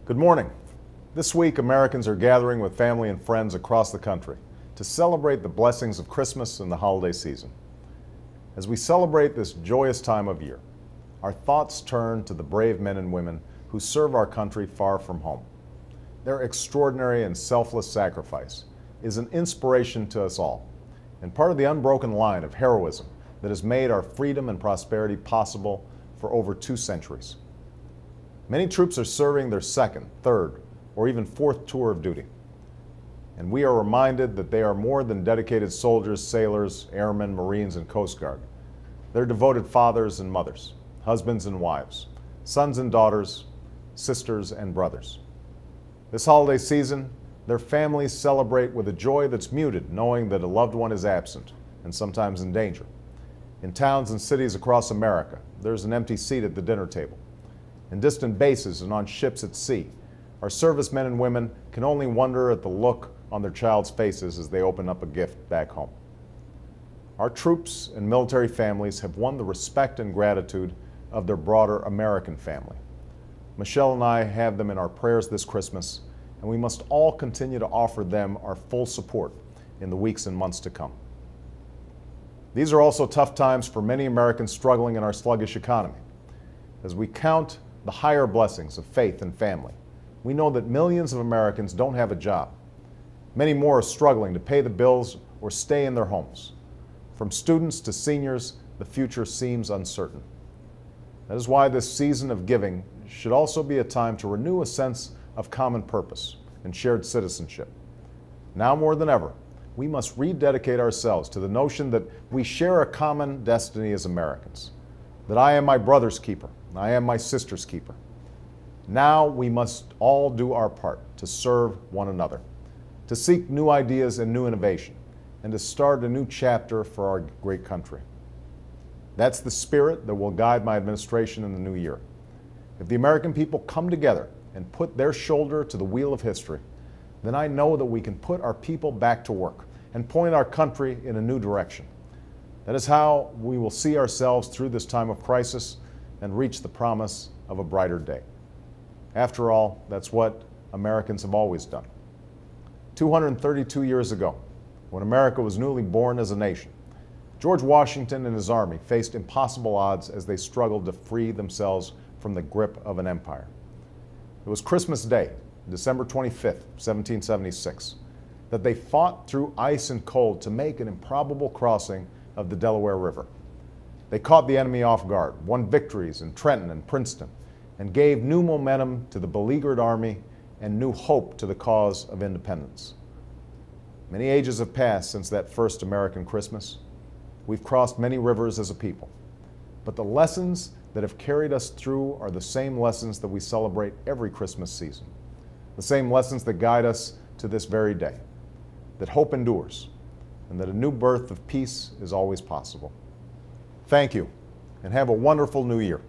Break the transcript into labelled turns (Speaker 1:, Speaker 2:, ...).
Speaker 1: Good morning. This week, Americans are gathering with family and friends across the country to celebrate the blessings of Christmas and the holiday season. As we celebrate this joyous time of year, our thoughts turn to the brave men and women who serve our country far from home. Their extraordinary and selfless sacrifice is an inspiration to us all, and part of the unbroken line of heroism that has made our freedom and prosperity possible for over 2 centuries. Many troops are serving their second, third, or even fourth tour of duty. And we are reminded that they are more than dedicated soldiers, sailors, airmen, Marines, and Coast Guard. They're devoted fathers and mothers, husbands and wives, sons and daughters, sisters and brothers. This holiday season, their families celebrate with a joy that's muted, knowing that a loved one is absent and sometimes in danger. In towns and cities across America, there's an empty seat at the dinner table. In distant bases and on ships at sea, our servicemen and women can only wonder at the look on their child's faces as they open up a gift back home. Our troops and military families have won the respect and gratitude of their broader American family. Michelle and I have them in our prayers this Christmas, and we must all continue to offer them our full support in the weeks and months to come. These are also tough times for many Americans struggling in our sluggish economy. As we count the higher blessings of faith and family, we know that millions of Americans don't have a job. Many more are struggling to pay the bills or stay in their homes. From students to seniors, the future seems uncertain. That is why this season of giving should also be a time to renew a sense of common purpose and shared citizenship. Now more than ever, we must rededicate ourselves to the notion that we share a common destiny as Americans, that I am my brother's keeper, I am my sister's keeper. Now we must all do our part to serve one another, to seek new ideas and new innovation, and to start a new chapter for our great country. That's the spirit that will guide my administration in the new year. If the American people come together and put their shoulder to the wheel of history, then I know that we can put our people back to work and point our country in a new direction. That is how we will see ourselves through this time of crisis and reach the promise of a brighter day. After all, that's what Americans have always done. 232 years ago, when America was newly born as a nation, George Washington and his army faced impossible odds as they struggled to free themselves from the grip of an empire. It was Christmas Day, December 25th, 1776, that they fought through ice and cold to make an improbable crossing of the Delaware River. They caught the enemy off guard, won victories in Trenton and Princeton, and gave new momentum to the beleaguered army and new hope to the cause of independence. Many ages have passed since that first American Christmas. We've crossed many rivers as a people, but the lessons that have carried us through are the same lessons that we celebrate every Christmas season, the same lessons that guide us to this very day, that hope endures, and that a new birth of peace is always possible. Thank you, and have a wonderful new year.